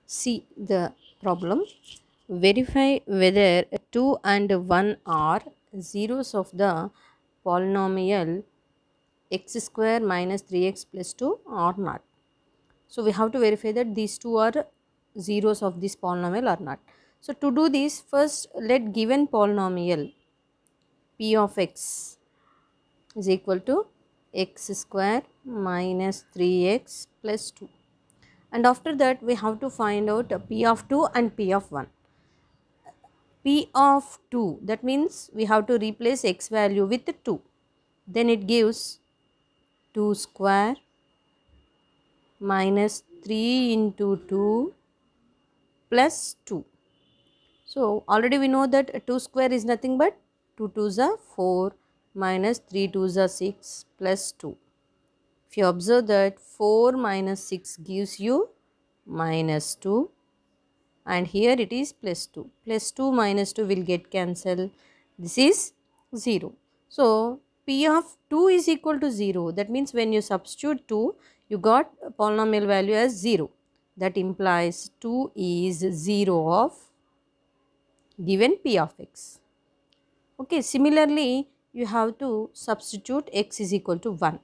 See the problem. Verify whether 2 and 1 are zeros of the polynomial x square minus 3x plus 2 or not. So we have to verify that these two are zeros of this polynomial or not. So to do this, first let given polynomial p of x is equal to x square minus 3x plus 2, and after that we have to find out p of 2 and p of 1. P of 2, that means we have to replace x value with 2, then it gives 2 square minus 3 into 2 plus 2. So already we know that 2 square is nothing but 2 2s are 4 minus 3 2s are 6 plus 2. If you observe that 4 minus 6 gives you minus 2, and here it is plus 2. Plus 2 minus 2 will get cancelled. This is 0. So P of 2 is equal to 0. That means when you substitute 2, you got a polynomial value as 0. That implies 2 is 0 of given P of x. Okay, similarly you have to substitute x is equal to 1.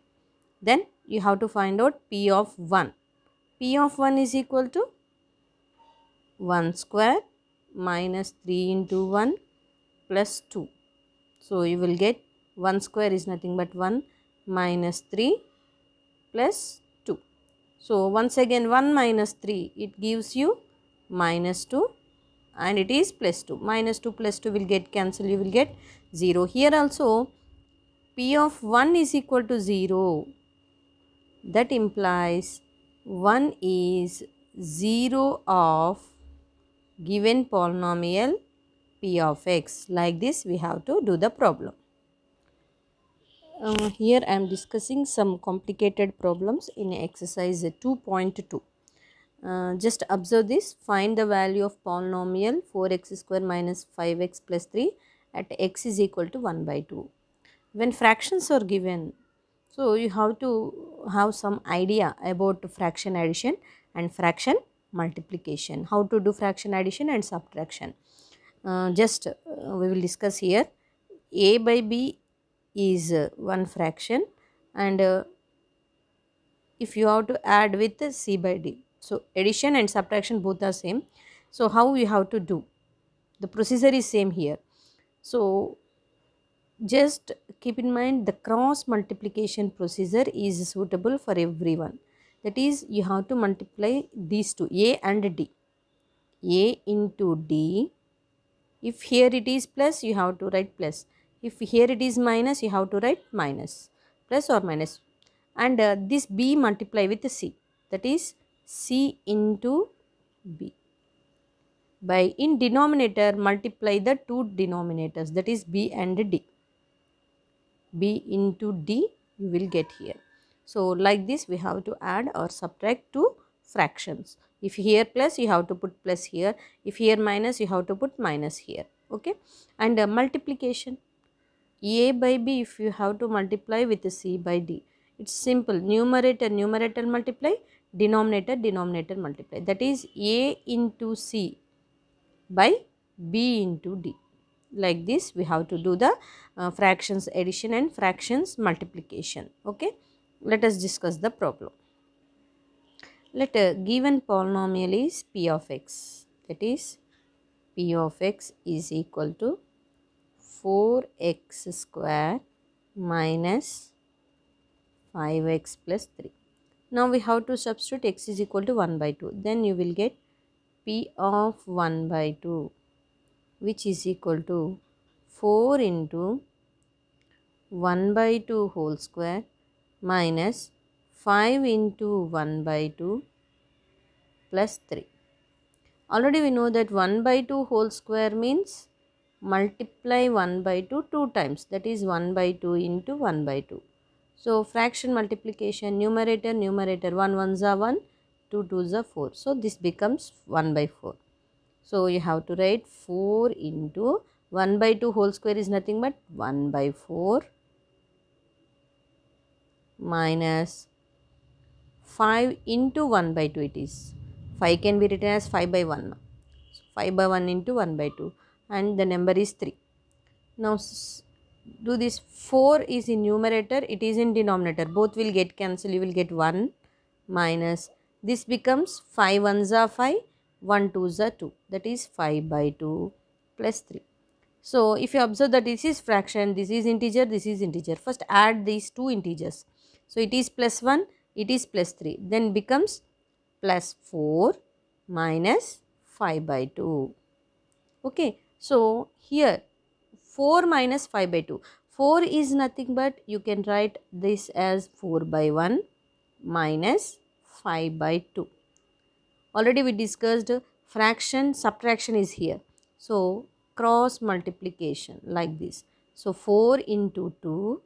Then you have to find out P of 1. P of 1 is equal to 1 square minus 3 into 1 plus 2. So you will get 1 square is nothing but 1 minus 3 plus 2. So once again 1 minus 3, it gives you minus 2, and it is plus 2. Minus 2 plus 2 will get cancelled, you will get 0. Here also P of 1 is equal to 0. That implies 1 is 0 of given polynomial p of x. Like this we have to do the problem. Here I am discussing some complicated problems in exercise 2.2. Just observe this. Find the value of polynomial 4x square minus 5x plus 3 at x is equal to 1 by 2. When fractions are given, so you have to have some idea about fraction addition and fraction multiplication. How to do fraction addition and subtraction. We will discuss here. A by b is one fraction, and if you have to add with c by d. So addition and subtraction both are same. So how you have to do? The procedure is same here. So just keep in mind the cross multiplication procedure is suitable for everyone. That is, you have to multiply these two, a and d. A into d. If here it is plus, you have to write plus. If here it is minus, you have to write minus. Plus or minus. And this b multiply with c. That is c into b. By in denominator multiply the two denominators, that is b and d. B into D you will get here. So like this we have to add or subtract two fractions. If here plus, you have to put plus here. If here minus, you have to put minus here. Okay. And multiplication, A by B, if you have to multiply with C by D, it's simple. Numerator multiply, denominator multiply. That is A into C by B into D. Like this we have to do the fractions addition and fractions multiplication. Okay, let us discuss the problem. Let a given polynomial is p of x, that is p of x is equal to 4x square minus 5x plus 3. Now we have to substitute x is equal to 1 by 2, then you will get p of 1 by 2, which is equal to 4 into 1 by 2 whole square minus 5 into 1 by 2 plus 3. Already we know that 1 by 2 whole square means multiply 1 by 2 two times, that is 1 by 2 into 1 by 2. So fraction multiplication, numerator 1 ones are 1, 2 twos are 4. So this becomes 1 by 4. So you have to write 4 into 1 by 2 whole square is nothing but 1 by 4 minus 5 into 1 by 2 it is. 5 can be written as 5 by 1. So 5 by 1 into 1 by 2 and the number is 3. Now do this. 4 is in numerator, it is in denominator, both will get cancelled. You will get 1 minus this becomes 5 ones are 5, 1 twos are 2, that is 5 by 2 plus 3. So if you observe that this is fraction, this is integer, this is integer, first add these two integers. So it is plus 1, it is plus 3, then becomes plus 4 minus 5 by 2. Okay, so here 4 minus 5 by 2. 4 is nothing but you can write this as 4 by 1 minus 5 by 2. Already we discussed fraction, subtraction is here. So cross multiplication like this. So 4 into 2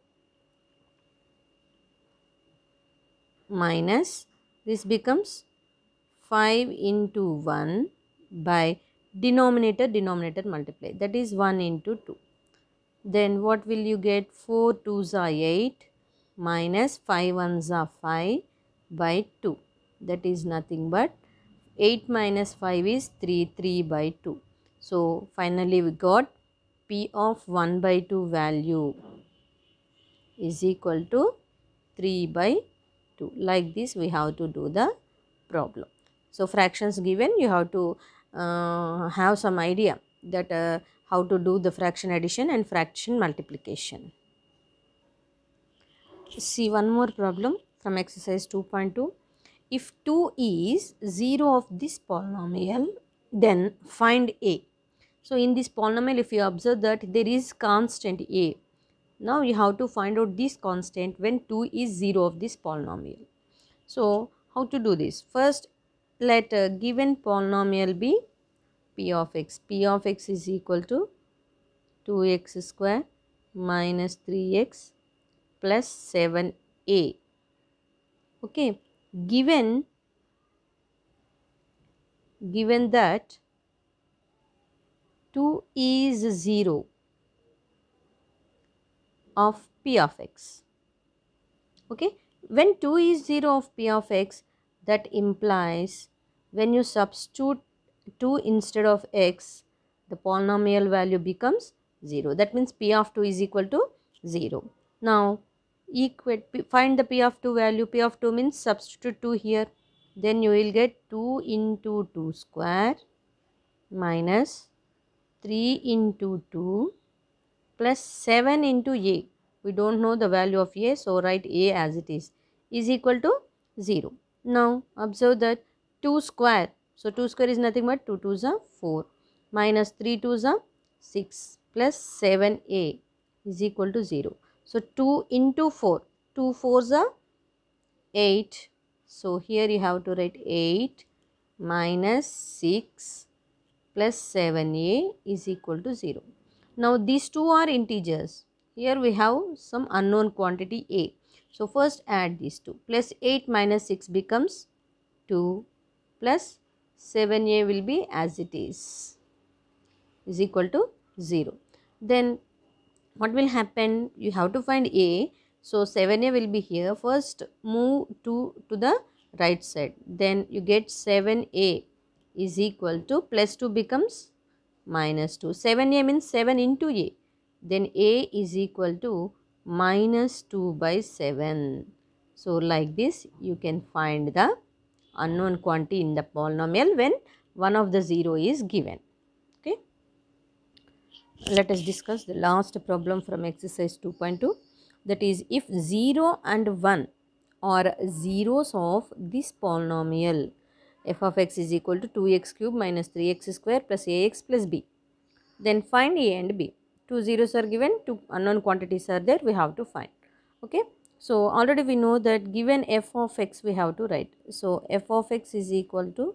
minus this becomes 5 into 1 by denominator multiply, that is 1 into 2. Then what will you get? 4 2s are 8 minus 5 1s are 5 by 2, that is nothing but 8 minus 5 is 3 by 2. So finally we got P of 1 by 2 value is equal to 3 by 2. Like this we have to do the problem. So fractions given, you have to have some idea that how to do the fraction addition and fraction multiplication. See one more problem from exercise 2.2. If 2 is 0 of this polynomial, then find A. So in this polynomial, if you observe that there is constant A, now you have to find out this constant when 2 is 0 of this polynomial. So how to do this? First, let a given polynomial be P of x. P of x is equal to 2x square minus 3x plus 7a. Okay, given that 2 is 0 of P of x. Okay, when 2 is 0 of P of x, that implies when you substitute 2 instead of x, the polynomial value becomes 0. That means P of 2 is equal to 0. Now find the P of 2 value. P of 2 means substitute 2 here. Then you will get 2 into 2 square minus 3 into 2 plus 7 into a. We don't know the value of a, so write a as it is equal to 0. Now observe that 2 square. So 2 square is nothing but 2 2s are 4 minus 3 2s are 6 plus 7a is equal to 0. So 2 into 4. 2 4s are 8. So here you have to write 8 minus 6 plus 7a is equal to 0. Now these two are integers. Here we have some unknown quantity a. So first add these two. Plus 8 minus 6 becomes 2 plus 7a will be as it is equal to 0. Then what will happen? You have to find a. So 7a will be here. First move 2 to the right side. Then you get 7a is equal to plus 2 becomes minus 2. 7a means 7 into a. Then a is equal to minus 2 by 7. So like this you can find the unknown quantity in the polynomial when one of the 0 is given. Okay. Let us discuss the last problem from exercise 2.2, that is if 0 and 1 are zeros of this polynomial f of x is equal to 2x cube minus 3x square plus ax plus b, then find a and b. Two zeros are given, two unknown quantities are there, we have to find. Okay, so already we know that given f of x we have to write. So f of x is equal to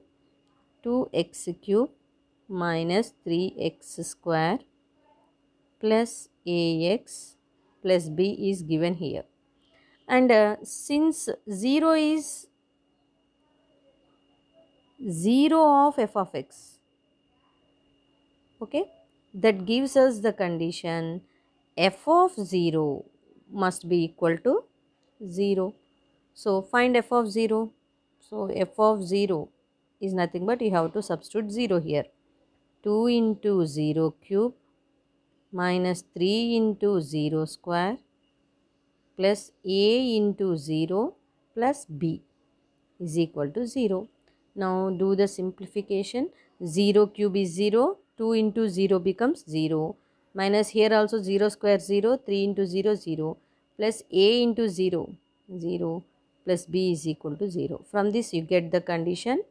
2x cube minus 3x square plus ax plus b is given here. And since 0 is 0 of f of x, okay, that gives us the condition f of 0 must be equal to 0. So find f of 0. So f of 0 is nothing but you have to substitute 0 here. 2 into 0 cube minus 3 into 0 square plus a into 0 plus b is equal to 0. Now do the simplification. 0 cube is 0, 2 into 0 becomes 0, minus here also 0 square 0, 3 into 0 0, plus a into 0 0 plus b is equal to 0. From this you get the condition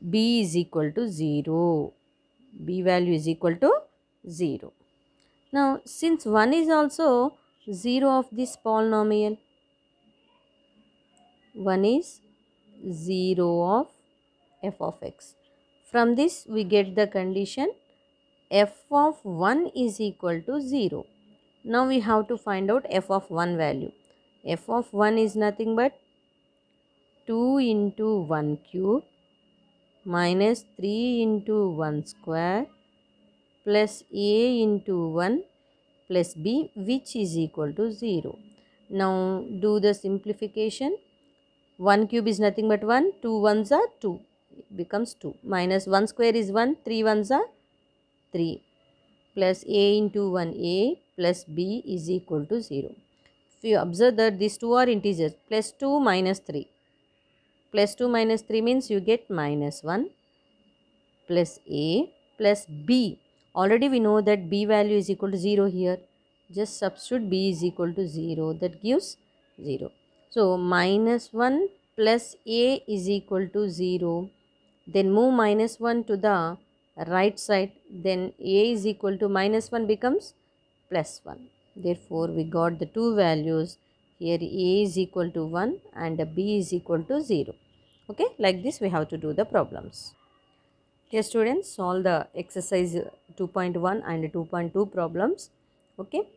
b is equal to 0. B value is equal to 0. Now since 1 is also 0 of this polynomial, 1 is 0 of f of x. From this we get the condition f of 1 is equal to 0. Now we have to find out f of 1 value. F of 1 is nothing but 2 into 1 cube minus 3 into 1 square plus a into 1 plus b, which is equal to 0. Now do the simplification. 1 cube is nothing but 1, 2 ones are 2, it becomes 2, minus 1 square is 1, 3 ones are 3, plus a into 1 a plus b is equal to 0. If you observe that these two are integers, plus 2 minus 3. Plus 2 minus 3 means you get minus 1 plus a plus b. Already we know that b value is equal to 0 here. Just substitute b is equal to 0. That gives 0. So minus 1 plus a is equal to 0. Then move minus 1 to the right side. Then a is equal to minus 1 becomes plus 1. Therefore we got the two values. Here a is equal to 1 and b is equal to 0. Okay, like this we have to do the problems. Dear students, solve the exercise 2.1 and 2.2 problems. Okay.